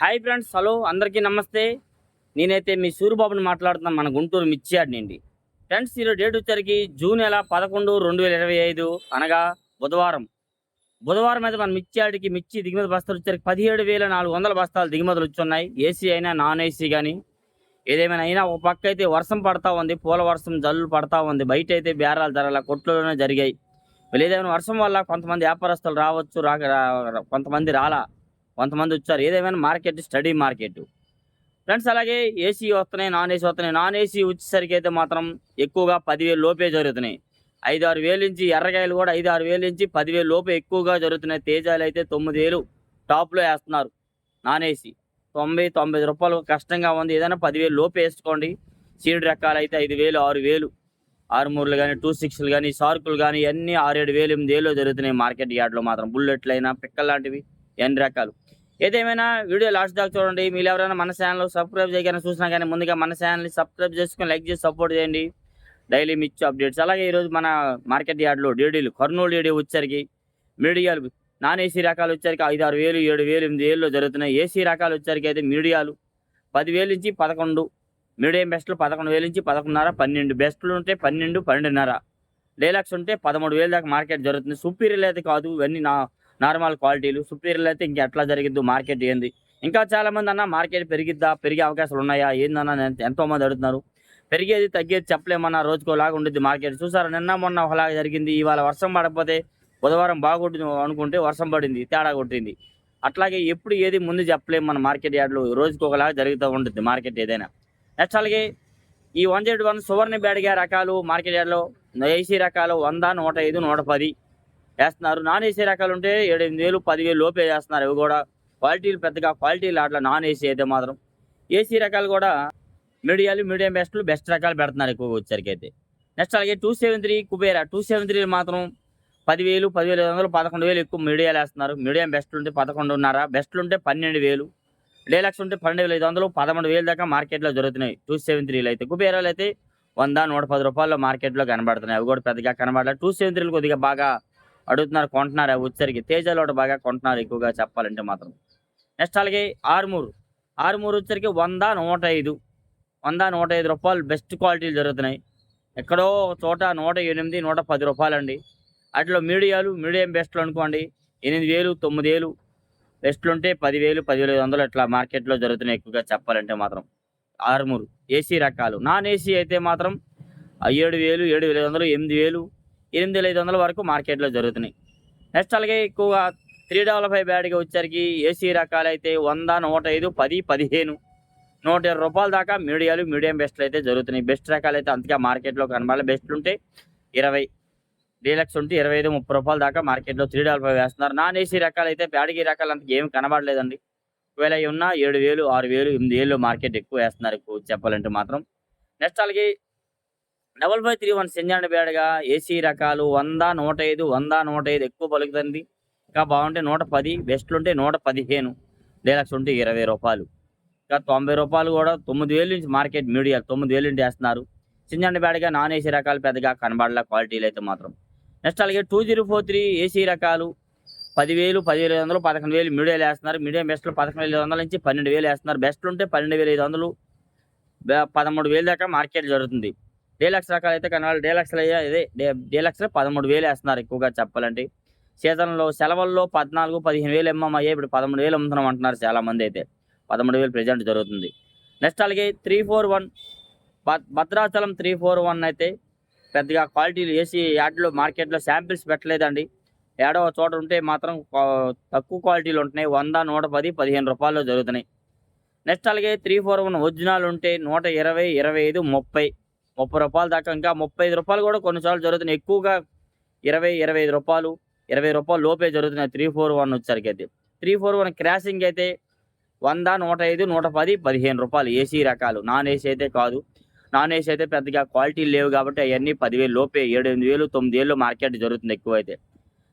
Hi friends, hello అందరికీ నమస్తే. నేనైతే మీ సూరిబాబుని మాట్లాడుతున్నాను, మన గుంటూరు మిర్చి యార్డ్ నుండి. ఫ్రెండ్స్, ఈరోజు డేట్ వచ్చరికి జూన్ నెల 11, 2025 అనగా బుధవారం. బుధవారం అయితే మన మిర్చి యార్డ్కి మిర్చి దిగుమతి బస్తాలు వచ్చరికి 17,400 బస్తాలు దిగుమతులు వచ్చున్నాయి. ఏసీ అయినా నాన్ ఏసీ కానీ ఏదేమైనా అయినా ఒక పక్క అయితే వర్షం పడతా ఉంది, పూల వర్షం జల్లు పడతా ఉంది. బయట అయితే బేరాలు ధరల కొట్లోనే జరిగాయి. ఏదేమైనా వర్షం వల్ల కొంతమంది వ్యాపారస్తులు రావచ్చు, కొంతమంది రాలా, కొంతమంది వచ్చారు. ఏదేమైనా మార్కెట్ స్టడీ మార్కెట్ ఫ్రెండ్స్. అలాగే ఏసీ వస్తున్నాయి, నాన్ ఏసీ వస్తున్నాయి. నాన్ ఏసీ వచ్చేసరికి అయితే మాత్రం ఎక్కువగా 10,000 లోపే జరుగుతున్నాయి. 5-6 వేల నుంచి, ఎర్రకాయలు కూడా 5-6 వేల నుంచి 10,000 లోపే ఎక్కువగా జరుగుతున్నాయి. తేజాలు అయితే 9,000 టాప్లో వేస్తున్నారు. నాన్ ఏసీ 90-90 రూపాయలు కష్టంగా ఉంది. ఏదైనా 10,000 లోపే వేసుకోండి. సీడ్ రకాలు అయితే 5,000, 6,000, 6-3లు కానీ, 2-6లు కానీ, షార్కులు కానీ అన్నీ 6-7 వేలు, 8 వేలు జరుగుతున్నాయి మార్కెట్ యార్డ్లో మాత్రం. బుల్లెట్లు అయినా, పిక్కలు లాంటివి ఎన్ని రకాలు. ఏదేమైనా వీడియో లాస్ట్ దాకా చూడండి. మీరు ఎవరైనా మన ఛానల్ సబ్స్క్రైబ్ చేయగానే చూసినా కానీ ముందుగా మన ఛానల్ని సబ్స్క్రైబ్ చేసుకొని లైక్ చేసి సపోర్ట్ చేయండి. డైలీ మిర్చి అప్డేట్స్. అలాగే ఈరోజు మన మార్కెట్ యార్డ్లో డీడీలు, కర్నూలు డీడీ వచ్చరికి మీడియాలు నాన్ ఏసీ రకాలు వచ్చరికి 5-6 వేలు, 7 వేలు, 8 వేలలో జరుగుతున్నాయి. ఏసీ రకాలు వచ్చరికి అయితే మీడియాలు 10,000 నుంచి 11, మీడియం బెస్ట్లు 11,000 నుంచి 11.5, 12 బెస్ట్లు ఉంటే 12, 12.5, డీలక్స్ ఉంటే 13,000 దాకా మార్కెట్ జరుగుతుంది. సుపీరియర్ అయితే కాదు, ఇవన్నీ నార్మల్ క్వాలిటీలు. సుపీరియర్ అయితే ఇంకా ఎట్లా జరిగిద్దు మార్కెట్ ఏంది. ఇంకా చాలామంది అన్న మార్కెట్ పెరిగిద్దా, పెరిగే అవకాశాలు ఉన్నాయా ఏందన్నా ఎంతోమంది అడుగుతున్నారు. పెరిగేది తగ్గేది చెప్పలేమన్నా, రోజుకోలాగా ఉండిద్ది మార్కెట్. చూసారా, నిన్న మొన్న ఒకలాగా జరిగింది. ఇవాళ వర్షం పడకపోతే బుధవారం బాగుంటుంది అనుకుంటే వర్షం పడింది, తేడా కొట్టింది. అట్లాగే ఎప్పుడు ఏది ముందు చెప్పలేము మన మార్కెట్ యార్డ్లో. రోజుకి ఒకలాగా జరుగుతూ ఉంటుంది మార్కెట్ ఏదైనా. నెక్స్ట్ అలాగే ఈ 101 సువర్ణ బ్యాడ్గా రకాలు మార్కెట్ యార్డ్లో ఏసీ రకాలు 100, 105, 110 వేస్తున్నారు. నాన్ ఏసీ రకాలు ఉంటే 7-8 వేలు, 10,000 లోపే వేస్తున్నారు. ఇవి కూడా క్వాలిటీలు పెద్దగా క్వాలిటీలు అట్లా నాన్ ఏసీ అయితే మాత్రం. ఏసీ రకాలు కూడా మీడియాలు, మీడియం బెస్ట్లు, బెస్ట్ రకాలు పెడుతున్నారు ఎక్కువగా వచ్చరికి అయితే. నెక్స్ట్ అలాగే 273 కుబేరా 273 మాత్రం 10,000, 10,500, 11,000 ఎక్కువ మీడియాలు వేస్తున్నారు. మీడియం బెస్ట్లు ఉంటే 11.5, బెస్ట్లు ఉంటే 12,000, డీలక్స్ ఉంటే 12,500, 13,000 దాకా మార్కెట్లో జరుగుతున్నాయి 273లో అయితే. కుబేరాలు అయితే 100, 110 రూపాయల్లో మార్కెట్లో కనబడుతున్నాయి. అవి కూడా పెద్దగా కనబడలేదు. 273 కొద్దిగా బాగా అడుగుతున్నారు, కొంటున్నారు. అవి వచ్చరికి తేజాలు కూడా బాగా కొంటున్నారు ఎక్కువగా చెప్పాలంటే మాత్రం. నెక్స్ట్ అలాగే ఆరుమూరు వచ్చరికి 100, 105, 100, 105 రూపాయలు బెస్ట్ క్వాలిటీలు జరుగుతున్నాయి. ఎక్కడో ఒక చోట 108, 110 రూపాయలండి. అట్లా మీడియాలు, మీడియం బెస్ట్లు అనుకోండి 8,000, 9,000, బెస్ట్లు ఉంటే 10,000, 10,500 ఇట్లా మార్కెట్లో జరుగుతున్నాయి ఎక్కువగా చెప్పాలంటే మాత్రం. ఆరుమూరు ఏసీ రకాలు. నాన్ ఏసీ అయితే మాత్రం 7,000, 7,500, 8,000, 8,500 వరకు మార్కెట్లో జరుగుతున్నాయి. నెక్స్ట్ అలాగే ఎక్కువగా 355 బ్యాడ్గా వచ్చరికి ఏసీ రకాలు అయితే 100, 105, 10, 15, 120 రూపాయల దాకా మీడియాలు, మీడియం బెస్ట్లు అయితే జరుగుతున్నాయి. బెస్ట్ రకాలు అయితే అంతగా మార్కెట్లో కనబడాలి. బెస్ట్లు ఉంటే 20, డీలక్స్ ఉంటే 25, 30 రూపాయల దాకా మార్కెట్లో 355 వేస్తున్నారు. నాన్ ఏసీ రకాలు అయితే బ్యాడ్గి రకాలు అంతగా ఏమి కనబడలేదండి. ఒకవేళ అవి ఉన్నా 7,000, 6,000, 8,000 మార్కెట్ ఎక్కువ వేస్తున్నారు ఎక్కువ చెప్పాలంటే మాత్రం. నెక్స్ట్ అలాగే 5531 సింజాండ్ బ్యాడ్గా ఏసీ రకాలు 100, 105, 100, 105 ఎక్కువ పలుకుతుంది. ఇంకా బాగుంటే 110, బెస్ట్లు ఉంటే 115, డీలక్స్ ఉంటే 20 రూపాయలు. ఇంకా 90 రూపాయలు కూడా 9,000 నుంచి మార్కెట్ మీడియా 9,000 నుంచి వేస్తున్నారు. సింజాండ్ బ్యాడ్గా నాన్ ఏసీ రకాలు పెద్దగా కనబడలే క్వాలిటీలు అయితే మాత్రం. నెక్స్ట్ అలాగే 2043 ఏసీ రకాలు 10,000, 10,500, 11,000 మీడియాలు వేస్తున్నారు. మీడియం బెస్ట్లు 11,500 నుంచి 12,000 వేస్తున్నారు. బెస్ట్లు ఉంటే 12,500, 13,000 దాకా మార్కెట్ జరుగుతుంది. డీలక్స్ రకాలు అయితే కనబడాలి. డీలక్స్లో ఇదే డీలక్స్లో 13,000 వేస్తున్నారు ఎక్కువగా చెప్పాలంటే. సీజన్లో సెలవుల్లో 14, 15,000 అయ్యాయి. ఇప్పుడు 13,000 అమ్ముతున్నాం అంటున్నారు చాలామంది అయితే. 13,000 ప్రెజెంట్ జరుగుతుంది. నెక్స్ట్ అలాగే 341 భద్రాచలం 341 అయితే పెద్దగా క్వాలిటీలు ఏసీ యార్డ్లో మార్కెట్లో శాంపిల్స్ పెట్టలేదండి. ఏడో చోట ఉంటే మాత్రం తక్కువ క్వాలిటీలు ఉంటున్నాయి. 100, 110, 15 రూపాయల్లో జరుగుతున్నాయి. నెక్స్ట్ అలాగే 341 ఒరిజినల్ ఉంటే 120, 25, 30 రూపాయల దాకా, ఇంకా 35 రూపాయలు కూడా కొన్నిసార్లు జరుగుతున్నాయి. ఎక్కువగా 20, 25 రూపాయలు, 20 రూపాయలు లోపే జరుగుతున్నాయి 341 వచ్చరికి అయితే. 341 క్రాసింగ్ అయితే 100, 105, 110, 15 రూపాయలు ఏసీ రకాలు. నాన్ ఏసీ అయితే కాదు. నాన్ ఏసీ అయితే పెద్దగా క్వాలిటీలు లేవు కాబట్టి అవన్నీ 10,000 లోపే, 7,000, 9,000 మార్కెట్ జరుగుతుంది ఎక్కువైతే.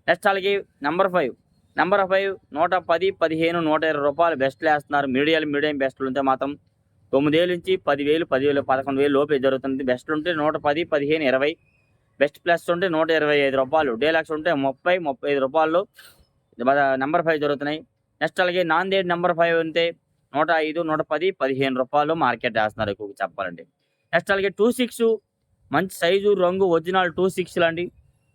నెక్స్ట్ అలాగే నెంబర్ 5 110, 15, 120 రూపాయలు బెస్ట్లు వేస్తున్నారు. మీడియం బెస్ట్లు ఉంటే మాత్రం 9,000 నుంచి 10,000, 10,000, 11,000 లోపే జరుగుతుంది. బెస్ట్లు ఉంటే 110, 15, 20, బెస్ట్ ప్లస్ ఉంటే 125 రూపాయలు, డీలక్స్ ఉంటే 30, 35 రూపాయలు నెంబర్ 5 జరుగుతున్నాయి. నెక్స్ట్ అలాగే నాందేడ్ నెంబర్ 5 ఉంటే 105, 110, రూ. 15 మార్కెట్ ఏస్తున్నారు ఎక్కువగా చెప్పాలంటే. నెక్స్ట్ అలాగే 26 మంచి సైజు, రంగు ఒరిజినల్ 26లండి.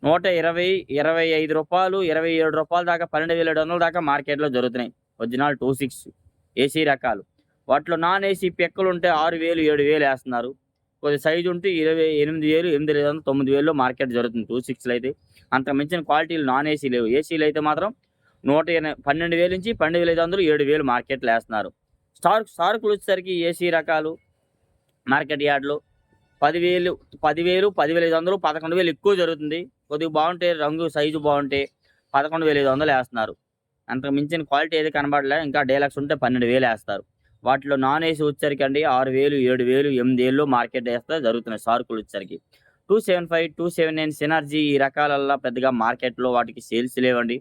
రూ. 120, రూ. 25, రూ. 27 దాకా 12,700 దాకా మార్కెట్‌లో జరుగుతున్నాయి. ఒరిజినల్ 26 ఏసీ రకాలు. వాటిలో నాన్ ఏసీ పెక్కలుంటే 6,000, 7,000 ఏస్తున్నారు. కొద్ది సైజు ఉంటే 28,000, 8,500, 9,000లో మార్కెట్ జరుగుతుంది 26లో అయితే. అంతకు మించిన క్వాలిటీలు నాన్ ఏసీ లేవు. ఏసీలో అయితే మాత్రం 12,000 నుంచి 12,500, 7,000 మార్కెట్‌లో ఏస్తున్నారు. స్టార్కులొచ్చేసరికి ఏసీ రకాలు మార్కెట్ యార్డ్‌లో 10,000, 10,000, 10,500, 11,000 ఎక్కువ జరుగుతుంది. కొద్దిగా బావుంటే రంగు సైజు బావుంటే 11,500 ఏస్తున్నారు. అంతకు మించిన క్వాలిటీ ఏది కనబడలే. ఇంకా డీలక్స్ ఉంటే 12,000 ఏస్తారు. వాటిలో నాన్ ఏసీ వచ్చేసరికండి 6,000, 7,000, 8,000 మార్కెట్ ఏస్తే జరుగుతున్నాయి స్టార్కులొచ్చేసరికి. 275, 279 సినర్జీ ఈ రకాలల్లా పెద్దగా మార్కెట్‌లో వాటికి సేల్స్ లేవండి.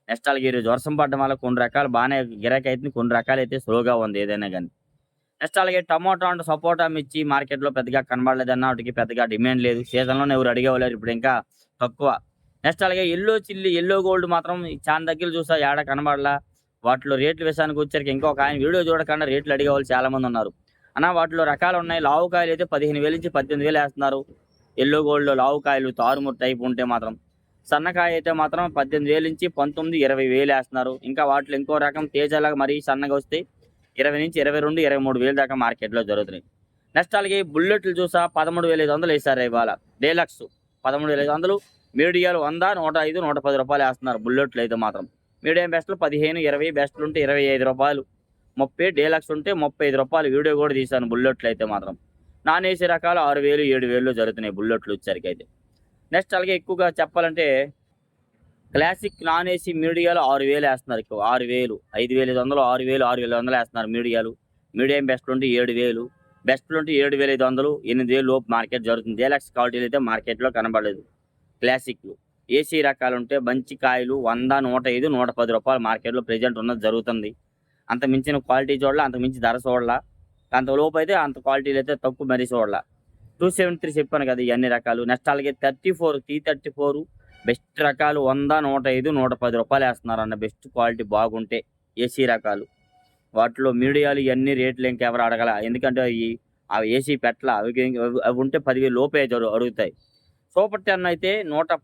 నెక్స్ట్ అలాగే ఈరోజు వర్షం పడడం వల్ల కొన్ని రకాలు బానే గిరాకీ అయితుంది. కొన్ని రకాలైతే స్లోగా ఉంది ఏదైనా గాని. నెక్స్ట్ అలాగే టమోటా అండ్ సపోటా మిర్చి మార్కెట్‌లో పెద్దగా కనబడలేదన్న వాటికి పెద్దగా డిమాండ్ లేదు. సీజన్‌లోనే ఎవరు అడిగేవాళ్ళు ఇప్పుడు ఇంకా తక్కువ. నెక్స్ట్ అలాగే యెల్లో చిల్లీ, యెల్లో గోల్డ్ మాత్రం చానా దగ్గర చూసా ఏడ కనబడలా. వాటిలో రేట్ల విషయానికి వచ్చేసరికి ఇంకొక ఆయన వీడియో చూడకుండా రేట్లు అడిగేవాళ్ళు చాలామంది ఉన్నారు. అన్న వాటిలో రకాలున్నాయి. లావు కాయలైతే 15,000 నుంచి 18,000 ఏస్తున్నారు. యెల్లో గోల్డ్‌లో లావు కాయలు తారుమూరు టైప్ ఉంటే మాత్రం. సన్నకాయ అయితే మాత్రం 18,000 నుంచి 19, 20,000 ఏస్తున్నారు. ఇంకా వాటిలో ఇంకో రకం తేజాలాగా మరీ సన్నగా వస్తే 20-22, 23,000 దాకా మార్కెట్‌లో జరుగుతున్నాయి. నెక్స్ట్ అలాగే బుల్లెట్లు చూసా 13,500 ఏసారు ఇవాళ. డీలక్స్ 13,500, మీడియాలు 100, 105, రూ. 110 ఏస్తున్నారు బుల్లెట్లు అయితే మాత్రం. మీడియం బెస్ట్‌లు 15, 20, బెస్ట్‌లు ఉంటే రూ. 25, 30, డీలక్స్ ఉంటే రూ. 35. వీడియో కూడా తీశాను బుల్లెట్లు అయితే మాత్రం. నాన్ ఏసీ రకాలు 6,000, 7,000లో జరుగుతున్నాయి బుల్లెట్లు వచ్చేసరికైతే. నెక్స్ట్ అలాగే ఎక్కువగా చెప్పాలంటే క్లాసిక్ నాన్ ఏసీ మీడియాలో 6,000 ఏస్తున్నారు ఎక్కువ. 6,000, 5,500, 6,000, 6,500 ఏస్తున్నారు మీడియాలు. మీడియం బెస్ట్‌లుంటే 7,000, బెస్ట్‌లుంటే 7,500, 8,000 లోపు మార్కెట్ జరుగుతుంది. డీలక్స్ క్వాలిటీలు అయితే మార్కెట్‌లో కనబడలేదు. క్లాసిక్‌లు. ఏసీ రకాలుంటే మంచి కాయలు 100, 105, రూ. 110 మార్కెట్‌లో ప్రెజెంట్ ఉన్నది జరుగుతుంది. అంత మించిన క్వాలిటీ చూడలా, అంతకు మించి ధర చూడలా. అంత లోపైతే అంత క్వాలిటీలు అయితే తక్కువ మరీ చూడలా. 273 చెప్పాను కదా! ఇయన్ని రకాలు. నెక్స్ట్ అలాగే 34, T34 బెస్ట్ రకాలు 100, 105, రూ. 110 ఏస్తున్నారన్న బెస్ట్ క్వాలిటీ బాగుంటే ఏసీ రకాలు. వాటిలో మీడియాలు ఇయన్నీ రేట్లు ఇంకెవరు అడగల. ఎందుకంటే అవి ఏసీ పెట్టలా. అవి ఉంటే 10,000 లోపే అడుగుతాయి. సూపర్ 10 అయితే 100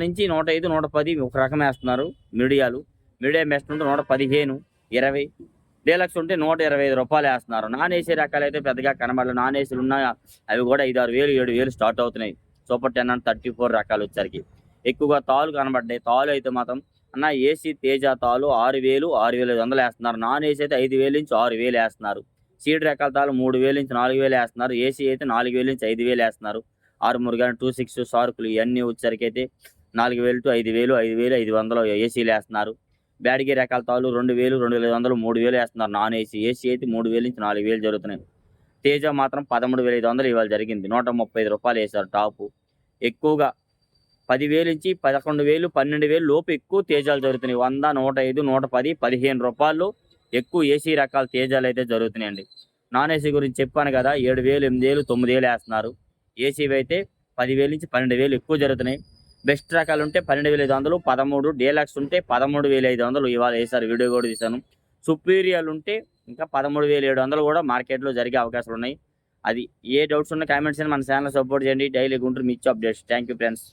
నుంచి 105, 110 ఒక రకం ఏస్తున్నారు మీడియాలు. మీడియం బెస్ట్ ఉంటే 115, 20, డీలక్స్ ఉంటే రూ. 125 ఏస్తున్నారు. నాన్ ఏసీ రకాలైతే పెద్దగా కనబడలే. నాన్ ఏసీలున్న అవి కూడా 5, 6,000, 7,000 స్టార్ట్ అవుతున్నాయి. Super 10 and 34 రకాలొచ్చేసరికి. ఎక్కువగా తాలు కనబడ్డాయి. తాలు అయితే మాత్రం అన్న ఏసీ తేజ తాలు 6,000, 6,500 ఏస్తున్నారు. నాన్ ఏసీ అయితే 5,000 నుంచి 6,000 ఏస్తున్నారు. సీడ్ రకాల తాలు 3,000 నుంచి 4,000 ఏస్తున్నారు. ఏసీ అయితే 4,000 నుంచి 5,000 ఏస్తున్నారు. ఆర్మూర్ గాని, 26 షార్కులు ఇయన్నీ వచ్చేసరికైతే 4,000 టు 5,000, 5,500 ఏసీలు ఏస్తున్నారు. బ్యాడగి రకాల తాలు 2,000, 2,500, 3,000 ఏస్తున్నారు నాన్ ఏసీ. ఏసీ అయితే 3,000 నుంచి 4,000 జరుగుతున్నాయి. తేజ మాత్రం 13,500 ఇవాళ జరిగింది. రూ. 135 ఏశారు టాపు. ఎక్కువగా 10,000 నుంచి 11,000, 12,000 లోపు ఎక్కువ తేజాలు జరుగుతున్నాయి. 100, 105, 110, రూ. 15 ఎక్కువ ఏసీ రకాల తేజాలైతే జరుగుతున్నాయండి. నాన్ ఏసీ గురించి చెప్పాను కదా! 7,000, 8,000, 9,000 ఏస్తున్నారు. ఏసీవి అయితే 10,000 నుంచి 12,000 ఎక్కువ జరుగుతున్నాయి. బెస్ట్ రకాలుంటే 12,500, 13, డీలక్స్ ఉంటే 13,500 ఇవాళ ఏశారు. వీడియో కూడా తీశాను. సుపీరియర్లుంటే ఇంకా 13,700 కూడా మార్కెట్‌లో జరిగే అవకాశాలున్నాయి. అది ఏ డౌట్స్ ఉన్నా కామెంట్స్ చేయండి. మన ఛానెల్‌ని సపోర్ట్ చేయండి. డైలీ గుంటూరు మిర్చి అప్డేట్స్. Thank you friends.